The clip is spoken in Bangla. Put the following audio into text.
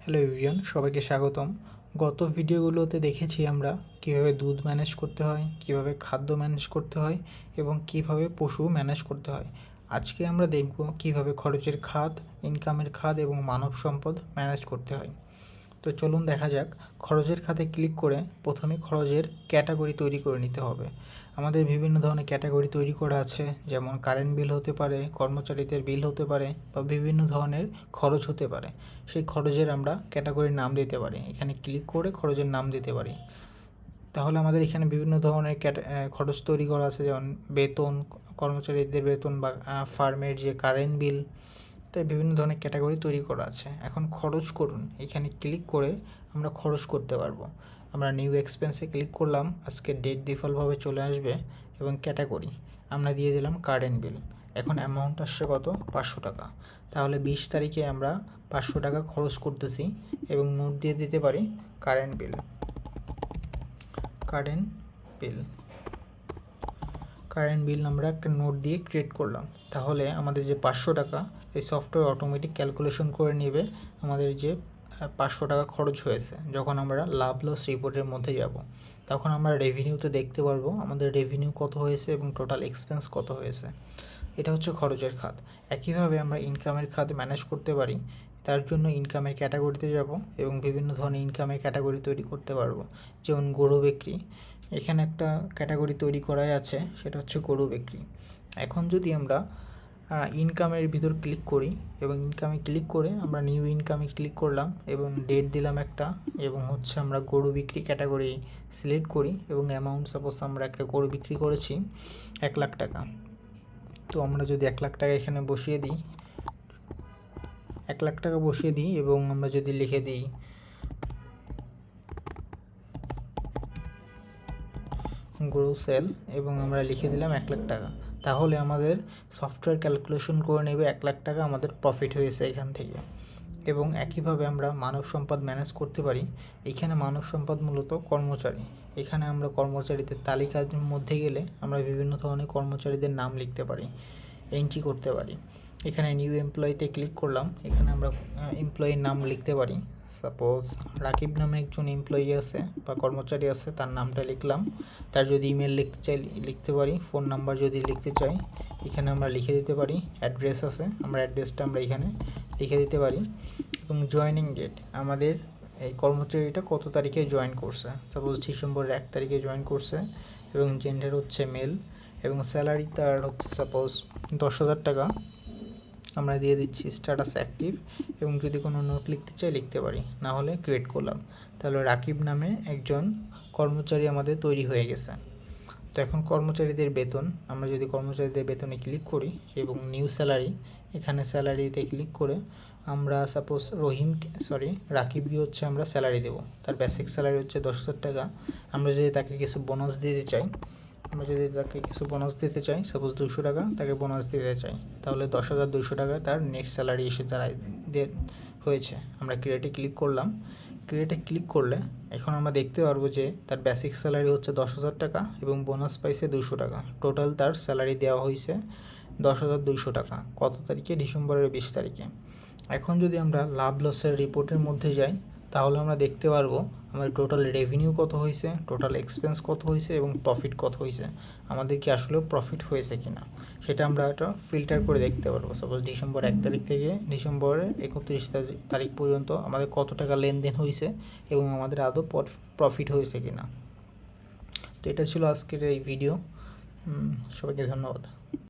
হ্যালো এভরিওয়ান, সবাইকে স্বাগতম। গত ভিডিওগুলোতে দেখেছি আমরা কিভাবে দুধ ম্যানেজ করতে হয়, কিভাবে খাদ্য ম্যানেজ করতে হয় এবং কিভাবে পশু ম্যানেজ করতে হয়। আজকে আমরা দেখব কিভাবে খরচের খাত, ইনকামের খাত এবং মানব সম্পদ ম্যানেজ করতে হয়। তো চলুন দেখা যাক। খরচের খাতে ক্লিক করে প্রথমে খরচের ক্যাটাগরি তৈরি করে নিতে হবে। আমাদের বিভিন্ন ধরনের ক্যাটাগরি তৈরি করা আছে, যেমন কারেন্ট বিল হতে পারে, কর্মচারীদের বিল হতে পারে বা বিভিন্ন ধরনের খরচ হতে পারে। সেই খরচের আমরা ক্যাটাগরির নাম দিতে পারি। এখানে ক্লিক করে খরচের নাম দিতে পারি। তাহলে আমাদের এখানে বিভিন্ন ধরনের খরচ তৈরি করা আছে, যেমন বেতন, কর্মচারীদের বেতন বা ফার্মের যে কারেন্ট বিল। তাই বিভিন্ন ধরনের ক্যাটাগরি তৈরি করা আছে। এখন খরচ করুন, এখানে ক্লিক করে আমরা খরচ করতে পারবো। আমরা নিউ এক্সপেন্সে ক্লিক করলাম, আজকে ডেট ডিফল্টভাবে চলে আসবে এবং ক্যাটাগরি আমরা দিয়ে দিলাম কারেন্ট বিল। এখন অ্যামাউন্ট আসছে কত? 500 টাকা। তাহলে 20 তারিখে আমরা 500 টাকা খরচ করতেছি এবং নোট দিয়ে দিতে পারি কারেন্ট বিল। কারেন্ট বিল আমরা একটা নোট দিয়ে ক্রিয়েট করলাম। তাহলে আমাদের যে 500 টাকা, এই সফটওয়্যার অটোমেটিক ক্যালকুলেশন করে নেবে আমাদের যে 500 টাকা খরচ হয়েছে। যখন আমরা লাভ লস রিপোর্টের মধ্যে যাব, তখন আমরা রেভিনিউতে দেখতে পারবো আমাদের রেভিনিউ কত হয়েছে এবং টোটাল এক্সপেন্স কত হয়েছে। এটা হচ্ছে খরচের খাত। একইভাবে আমরা ইনকামের খাত ম্যানেজ করতে পারি। তার জন্য ইনকামের ক্যাটাগরিতে যাব এবং বিভিন্ন ধরনের ইনকামের ক্যাটাগরি তৈরি করতে পারবো। যেমন গরু বিক্রি, এখানে একটা ক্যাটাগরি তৈরি করাই আছে, সেটা হচ্ছে গরু বিক্রি। এখন যদি আমরা ইনকামের ভিতর ক্লিক করি এবং ইনকামে ক্লিক করে আমরা নিউ ইনকামে ক্লিক করলাম এবং ডেট দিলাম একটা, এবং হচ্ছে আমরা গরু বিক্রি ক্যাটাগরি সিলেক্ট করি এবং অ্যামাউন্ট সাপোজ আমরা একটা গরু বিক্রি করেছি 1 লাখ টাকা। তো আমরা যদি 1 লাখ টাকা এখানে বসিয়ে দিই, 1 লাখ টাকা বসিয়ে দিই এবং আমরা যদি লিখে দিই গরু সেল এবং আমরা লিখে দিলাম 1 লাখ টাকা, তাহলে আমাদের সফটওয়্যার ক্যালকুলেশন করে নেবে 1 লাখ টাকা আমাদের প্রফিট হয়েছে এখান থেকে। এবং একইভাবে আমরা মানব সম্পদ ম্যানেজ করতে পারি। এখানে মানব সম্পদ মূলত কর্মচারী। এখানে আমরা কর্মচারীদের তালিকার মধ্যে গেলে আমরা বিভিন্ন ধরনের কর্মচারীদের নাম লিখতে পারি, এন্ট্রি করতে পারি। এখানে নিউ এমপ্লয়িতে ক্লিক করলাম, এখানে আমরা এমপ্লয়ির নাম লিখতে পারি। সাপোজ রাকিব নামে একজন এমপ্লয়ি আছে বা কর্মচারী আছে, তার নামটা লিখলাম। তার যদি ইমেল লিখতে চাই লিখতে পারি, ফোন নাম্বার যদি লিখতে চাই এখানে আমরা লিখে দিতে পারি। অ্যাড্রেস আছে, আমরা অ্যাড্রেসটা আমরা এখানে লিখে দিতে পারি। এবং জয়েনিং ডেট, আমাদের এই কর্মচারীটা কত তারিখে জয়েন করছে, সাপোজ ডিসেম্বরের 1 তারিখে জয়েন করছে এবং জেন্ডার হচ্ছে মেল এবং স্যালারি তার হচ্ছে সাপোজ 10,000 টাকা। আমরা দিয়ে দিচ্ছি স্ট্যাটাস অ্যাক্টিভ এবং যদি কোনো নোট লিখতে চাই লিখতে পারি, না হলে ক্রিয়েট করলাম। তাহলে রাকিব নামে একজন কর্মচারী আমাদের তৈরি হয়ে গেছে। তো এখন কর্মচারীদের বেতন, আমরা যদি কর্মচারীদের বেতনে ক্লিক করি এবং নিউ স্যালারি, এখানে স্যালারিতে ক্লিক করে আমরা সাপোজ রাকিবকে হচ্ছে আমরা স্যালারি দেবো। তার বেসিক স্যালারি হচ্ছে 10,000 টাকা। আমরা যদি তাকে কিছু বোনাস দিতে চাই, সাপোজ 200 টাকা তাকে বোনাস দিতে চাই, তাহলে 10,200 টাকা তার নেক্সট স্যালারি এসে হয়েছে। আমরা ক্রিয়েটে ক্লিক করলাম। ক্রিয়েটে ক্লিক করলে এখন আমরা দেখতে পারবো যে তার বেসিক স্যালারি হচ্ছে 10,000 টাকা এবং বোনাস পাইছে 200 টাকা। টোটাল তার স্যালারি দেওয়া হয়েছে 10,200 টাকা। কত তারিখে? ডিসেম্বরের 20 তারিখে। এখন যদি আমরা লাভ লসের রিপোর্টের মধ্যে যাই, তাহলে আমরা দেখতে পারবো আমাদের টোটাল রেভিনিউ কত হয়েছে, টোটাল এক্সপেন্স কত হয়েছে এবং প্রফিট কত হয়েছে। আমাদের কি আসলেও প্রফিট হয়েছে কি না সেটা আমরা একটা ফিল্টার করে দেখতে পারবো। সাপোজ ডিসেম্বর 1 তারিখ থেকে ডিসেম্বরের 31 তারিখ পর্যন্ত আমাদের কত টাকা লেনদেন হয়েছে এবং আমাদের আদৌ প্রফিট হয়েছে কি না। তো এটা ছিল আজকের এই ভিডিও। সবাইকে ধন্যবাদ।